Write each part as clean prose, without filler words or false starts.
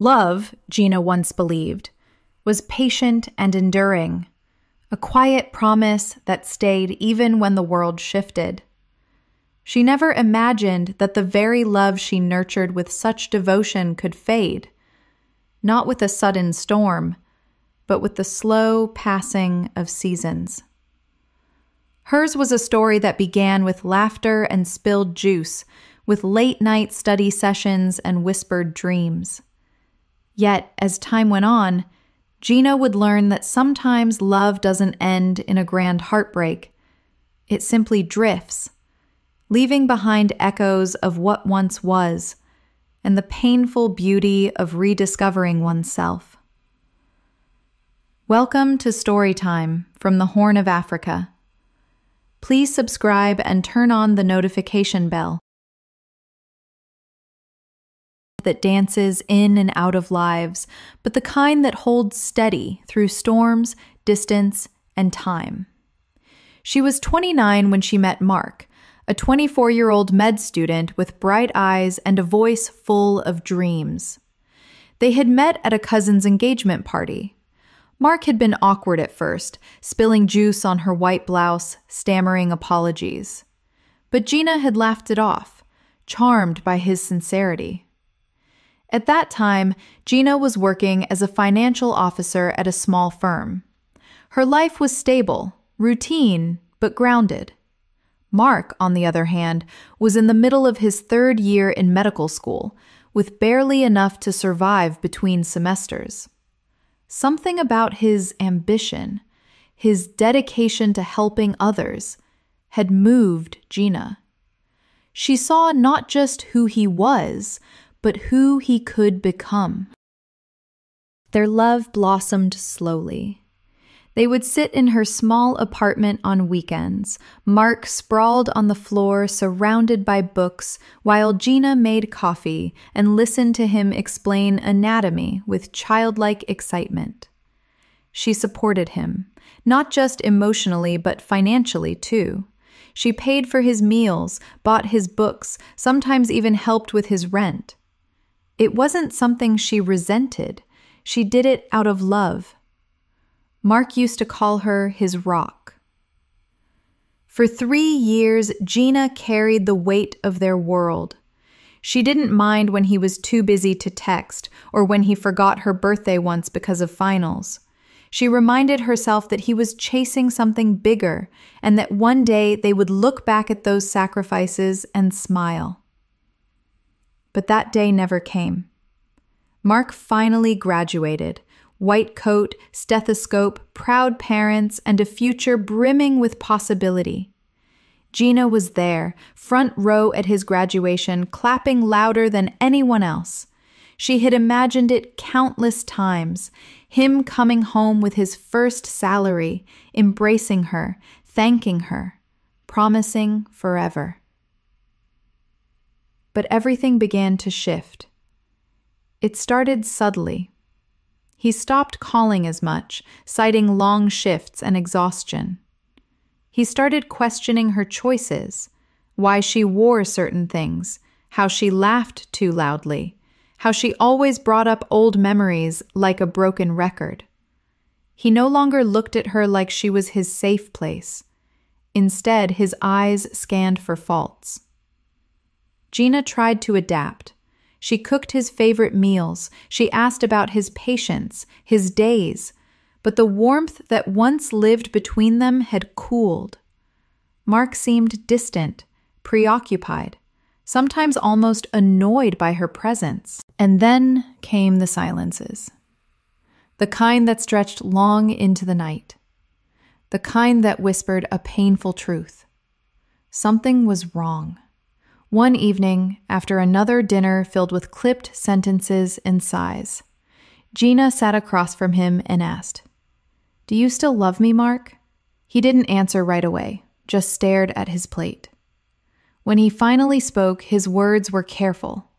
Love, Gina once believed, was patient and enduring, a quiet promise that stayed even when the world shifted. She never imagined that the very love she nurtured with such devotion could fade, not with a sudden storm, but with the slow passing of seasons. Hers was a story that began with laughter and spilled juice, with late-night study sessions and whispered dreams. Yet, as time went on, Gina would learn that sometimes love doesn't end in a grand heartbreak. It simply drifts, leaving behind echoes of what once was, and the painful beauty of rediscovering oneself. Welcome to Storytime from the Horn of Africa. Please subscribe and turn on the notification bell that dances in and out of lives, but the kind that holds steady through storms, distance, and time. She was 29 when she met Mark, a 24-year-old med student with bright eyes and a voice full of dreams. They had met at a cousin's engagement party. Mark had been awkward at first, spilling juice on her white blouse, stammering apologies. But Gina had laughed it off, charmed by his sincerity. At that time, Gina was working as a financial officer at a small firm. Her life was stable, routine, but grounded. Mark, on the other hand, was in the middle of his third year in medical school, with barely enough to survive between semesters. Something about his ambition, his dedication to helping others, had moved Gina. She saw not just who he was, but who he could become. Their love blossomed slowly. They would sit in her small apartment on weekends, Mark sprawled on the floor surrounded by books, while Gina made coffee and listened to him explain anatomy with childlike excitement. She supported him, not just emotionally but financially too. She paid for his meals, bought his books, sometimes even helped with his rent. It wasn't something she resented. She did it out of love. Mark used to call her his rock. For 3 years, Gina carried the weight of their world. She didn't mind when he was too busy to text or when he forgot her birthday once because of finals. She reminded herself that he was chasing something bigger and that one day they would look back at those sacrifices and smile. But that day never came. Mark finally graduated, white coat, stethoscope, proud parents, and a future brimming with possibility. Gina was there, front row at his graduation, clapping louder than anyone else. She had imagined it countless times, him coming home with his first salary, embracing her, thanking her, promising forever. But everything began to shift. It started subtly. He stopped calling as much, citing long shifts and exhaustion. He started questioning her choices, why she wore certain things, how she laughed too loudly, how she always brought up old memories like a broken record. He no longer looked at her like she was his safe place. Instead, his eyes scanned for faults. Gina tried to adapt. She cooked his favorite meals. She asked about his patience, his days, but the warmth that once lived between them had cooled. Mark seemed distant, preoccupied, sometimes almost annoyed by her presence. And then came the silences. The kind that stretched long into the night. The kind that whispered a painful truth. Something was wrong. One evening, after another dinner filled with clipped sentences and sighs, Gina sat across from him and asked, "Do you still love me, Mark?" He didn't answer right away, just stared at his plate. When he finally spoke, his words were careful,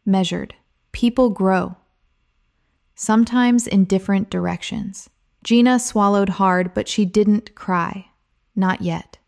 measured. People grow. Sometimes in different directions. Gina swallowed hard, but she didn't cry. Not yet.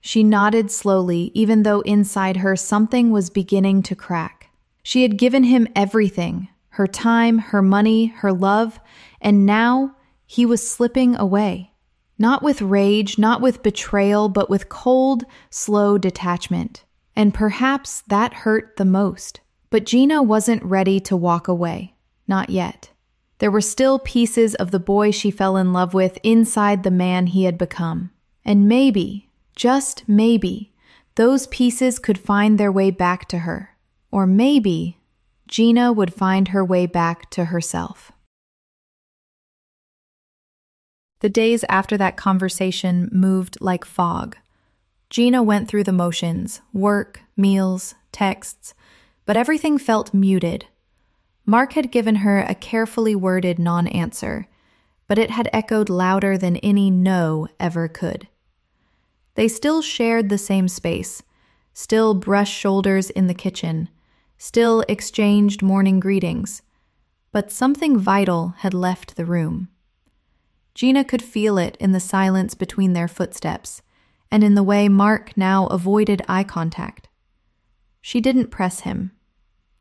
She nodded slowly, even though inside her something was beginning to crack. She had given him everything, her time, her money, her love, and now he was slipping away. Not with rage, not with betrayal, but with cold, slow detachment. And perhaps that hurt the most. But Gina wasn't ready to walk away. Not yet. There were still pieces of the boy she fell in love with inside the man he had become. And maybe, just maybe, those pieces could find their way back to her. Or maybe Gina would find her way back to herself. The days after that conversation moved like fog. Gina went through the motions, work, meals, texts, but everything felt muted. Mark had given her a carefully worded non-answer, but it had echoed louder than any no ever could. They still shared the same space, still brushed shoulders in the kitchen, still exchanged morning greetings, but something vital had left the room. Gina could feel it in the silence between their footsteps, and in the way Mark now avoided eye contact. She didn't press him.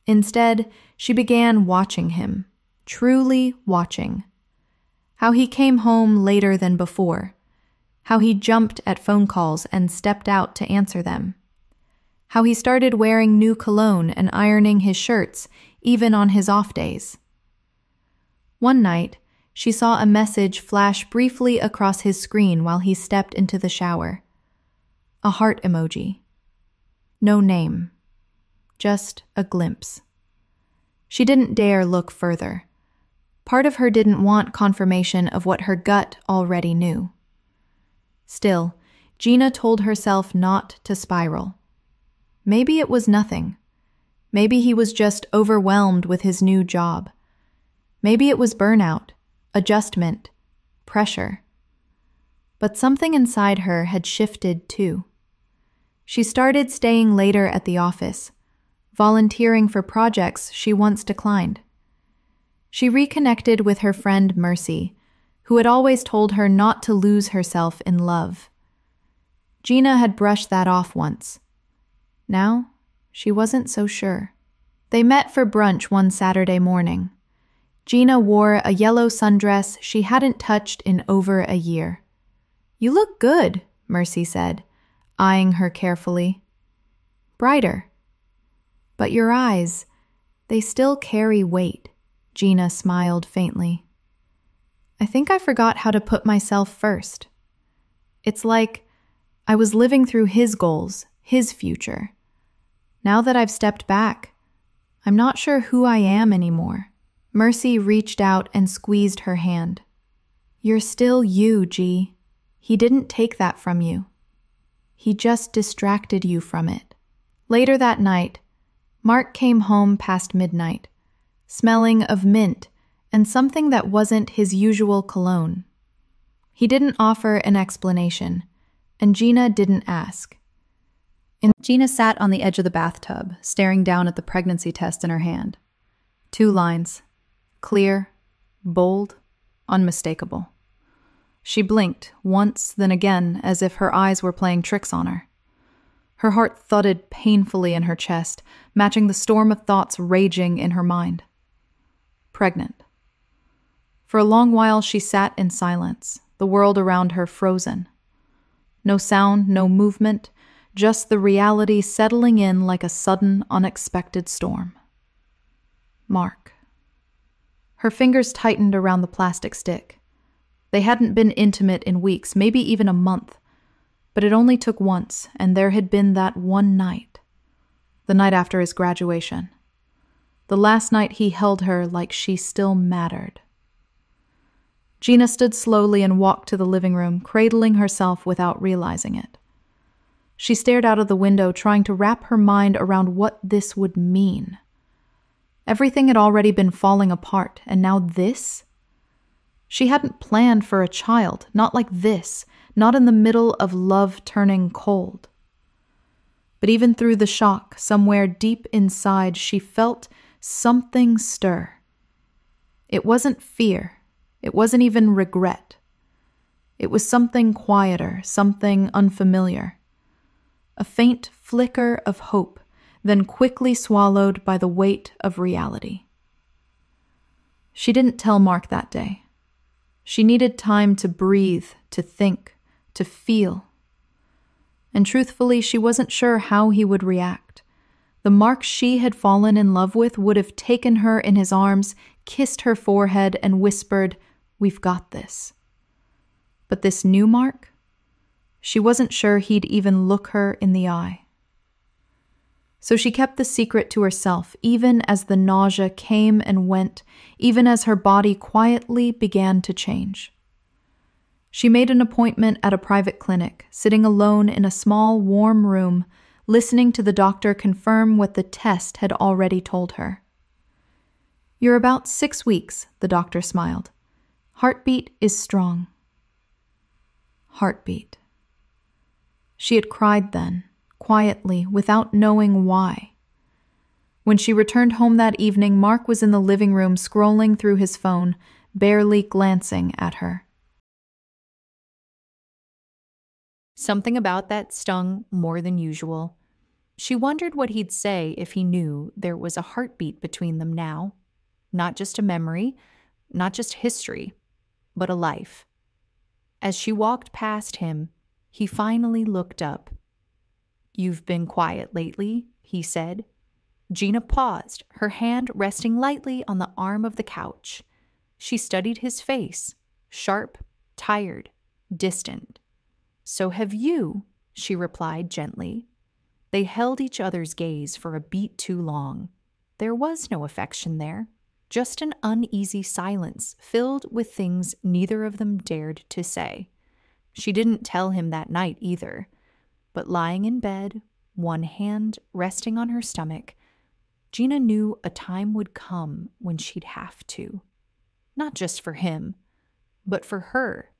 Instead, she began watching him, truly watching. How he came home later than before. How he jumped at phone calls and stepped out to answer them. How he started wearing new cologne and ironing his shirts, even on his off days. One night, she saw a message flash briefly across his screen while he stepped into the shower. A heart emoji. No name. Just a glimpse. She didn't dare look further. Part of her didn't want confirmation of what her gut already knew. Still, Gina told herself not to spiral. Maybe it was nothing. Maybe he was just overwhelmed with his new job. Maybe it was burnout, adjustment, pressure. But something inside her had shifted too. She started staying later at the office, volunteering for projects she once declined. She reconnected with her friend Mercy, who had always told her not to lose herself in love. Gina had brushed that off once. Now, she wasn't so sure. They met for brunch one Saturday morning. Gina wore a yellow sundress she hadn't touched in over a year. "You look good," Mercy said, eyeing her carefully. "Brighter. But your eyes, they still carry weight," Gina smiled faintly. "I think I forgot how to put myself first. It's like I was living through his goals, his future. Now that I've stepped back, I'm not sure who I am anymore." Mercy reached out and squeezed her hand. "You're still you, G. He didn't take that from you. He just distracted you from it." Later that night, Mark came home past midnight, smelling of mint and something that wasn't his usual cologne. He didn't offer an explanation, and Gina didn't ask. Gina sat on the edge of the bathtub, staring down at the pregnancy test in her hand. 2 lines. Clear, bold, unmistakable. She blinked once, then again, as if her eyes were playing tricks on her. Her heart thudded painfully in her chest, matching the storm of thoughts raging in her mind. Pregnant. For a long while she sat in silence, the world around her frozen. No sound, no movement, just the reality settling in like a sudden, unexpected storm. Mark. Her fingers tightened around the plastic stick. They hadn't been intimate in weeks, maybe even a month. But it only took once, and there had been that one night. The night after his graduation. The last night he held her like she still mattered. Gina stood slowly and walked to the living room, cradling herself without realizing it. She stared out of the window, trying to wrap her mind around what this would mean. Everything had already been falling apart, and now this? She hadn't planned for a child, not like this, not in the middle of love turning cold. But even through the shock, somewhere deep inside, she felt something stir. It wasn't fear. It wasn't even regret. It was something quieter, something unfamiliar. A faint flicker of hope, then quickly swallowed by the weight of reality. She didn't tell Mark that day. She needed time to breathe, to think, to feel. And truthfully, she wasn't sure how he would react. The Mark she had fallen in love with would have taken her in his arms, kissed her forehead, and whispered, "We've got this." But this new Mark? She wasn't sure he'd even look her in the eye. So she kept the secret to herself, even as the nausea came and went, even as her body quietly began to change. She made an appointment at a private clinic, sitting alone in a small, warm room, listening to the doctor confirm what the test had already told her. "You're about 6 weeks," the doctor smiled. "Heartbeat is strong." Heartbeat. She had cried then, quietly, without knowing why. When she returned home that evening, Mark was in the living room scrolling through his phone, barely glancing at her. Something about that stung more than usual. She wondered what he'd say if he knew there was a heartbeat between them now. Not just a memory, not just history, but a life. As she walked past him, he finally looked up. "You've been quiet lately," he said. Gina paused, her hand resting lightly on the arm of the couch. She studied his face, sharp, tired, distant. "So have you," she replied gently. They held each other's gaze for a beat too long. There was no affection there, just an uneasy silence filled with things neither of them dared to say. She didn't tell him that night either, but lying in bed, one hand resting on her stomach, Gina knew a time would come when she'd have to. Not just for him, but for her,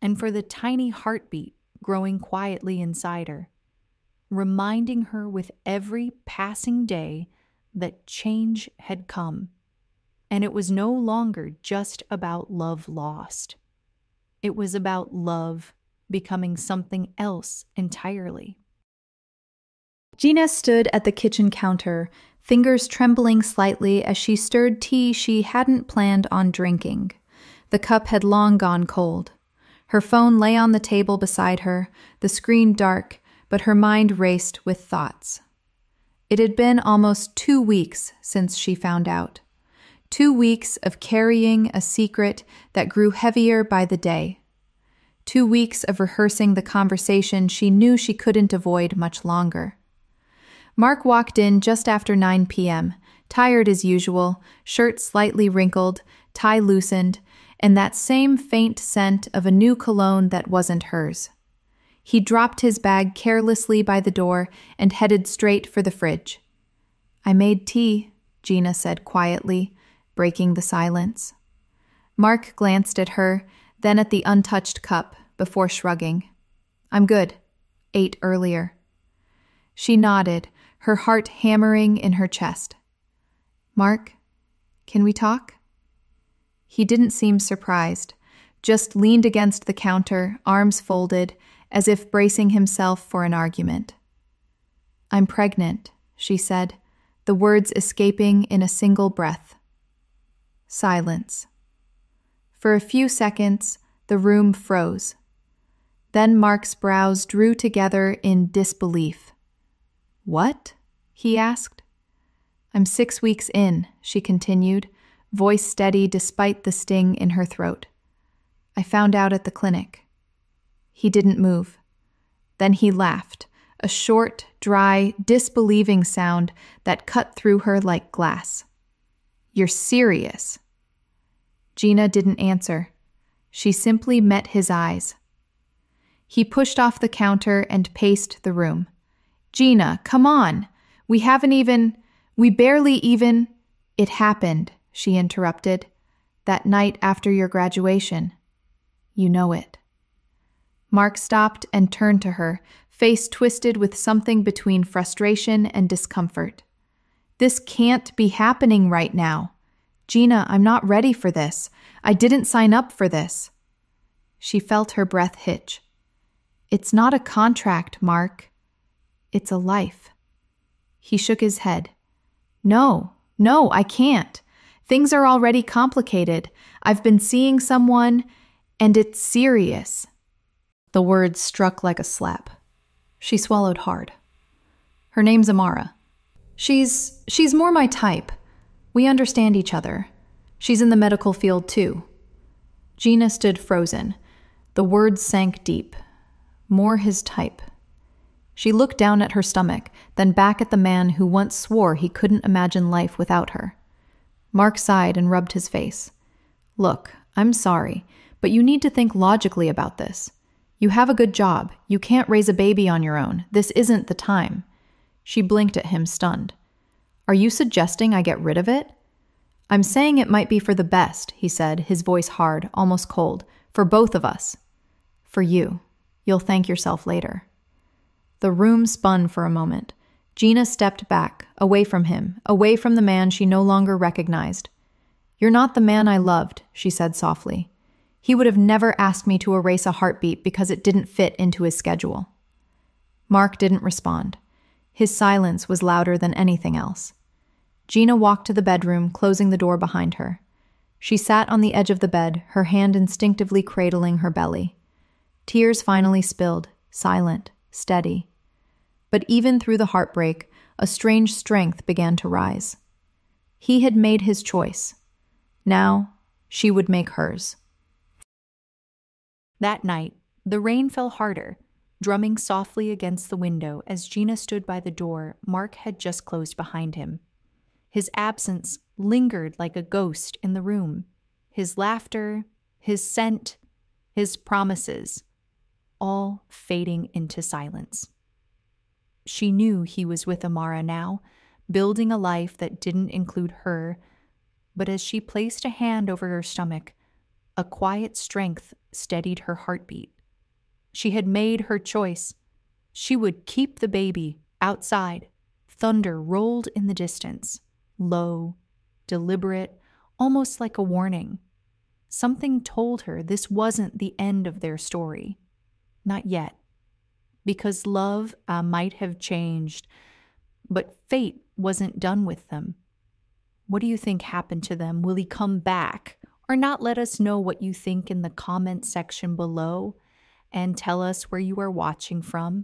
and for the tiny heartbeat growing quietly inside her, reminding her with every passing day that change had come, and it was no longer just about love lost. It was about love becoming something else entirely. Gina stood at the kitchen counter, fingers trembling slightly as she stirred tea she hadn't planned on drinking. The cup had long gone cold. Her phone lay on the table beside her, the screen dark, but her mind raced with thoughts. It had been almost 2 weeks since she found out. 2 weeks of carrying a secret that grew heavier by the day. 2 weeks of rehearsing the conversation she knew she couldn't avoid much longer. Mark walked in just after 9 p.m., tired as usual, shirt slightly wrinkled, tie loosened, and that same faint scent of a new cologne that wasn't hers. He dropped his bag carelessly by the door and headed straight for the fridge. "I made tea," Gina said quietly, breaking the silence. Mark glanced at her, then at the untouched cup, before shrugging. "I'm good. Ate earlier." She nodded, her heart hammering in her chest. "Mark, can we talk?" He didn't seem surprised, just leaned against the counter, arms folded, as if bracing himself for an argument. "I'm pregnant," she said, the words escaping in a single breath. Silence. For a few seconds, the room froze. Then Mark's brows drew together in disbelief. "What?" he asked. "I'm 6 weeks in," she continued, voice steady despite the sting in her throat. "I found out at the clinic." He didn't move. Then he laughed, a short, dry, disbelieving sound that cut through her like glass. "You're serious?" Gina didn't answer. She simply met his eyes. He pushed off the counter and paced the room. "Gina, come on. We barely even—" "It happened," she interrupted. "That night after your graduation. You know it." Mark stopped and turned to her, face twisted with something between frustration and discomfort. "This can't be happening right now. Gina, I'm not ready for this. I didn't sign up for this." She felt her breath hitch. "It's not a contract, Mark. It's a life." He shook his head. No, I can't. Things are already complicated. I've been seeing someone, and it's serious." The words struck like a slap. She swallowed hard. "Her name's Amara. She's more my type. We understand each other. She's in the medical field too." Gina stood frozen. The words sank deep. More his type. She looked down at her stomach, then back at the man who once swore he couldn't imagine life without her. Mark sighed and rubbed his face. "Look, I'm sorry, but you need to think logically about this. You have a good job. You can't raise a baby on your own. This isn't the time." She blinked at him, stunned. "Are you suggesting I get rid of it?" "I'm saying it might be for the best," he said, his voice hard, almost cold. "For both of us. For you. You'll thank yourself later." The room spun for a moment. Gina stepped back, away from him, away from the man she no longer recognized. "You're not the man I loved," she said softly. "He would have never asked me to erase a heartbeat because it didn't fit into his schedule." Mark didn't respond. His silence was louder than anything else. Gina walked to the bedroom, closing the door behind her. She sat on the edge of the bed, her hand instinctively cradling her belly. Tears finally spilled, silent, steady. But even through the heartbreak, a strange strength began to rise. He had made his choice. Now, she would make hers. That night, the rain fell harder, drumming softly against the window as Gina stood by the door Mark had just closed behind him. His absence lingered like a ghost in the room. His laughter, his scent, his promises, all fading into silence. She knew he was with Amara now, building a life that didn't include her, but as she placed a hand over her stomach, a quiet strength steadied her heartbeat. She had made her choice. She would keep the baby outside. Thunder rolled in the distance, low, deliberate, almost like a warning. Something told her this wasn't the end of their story. Not yet. Because love might have changed, but fate wasn't done with them. What do you think happened to them? Will he come back? Or not? Let us know what you think in the comment section below and tell us where you are watching from.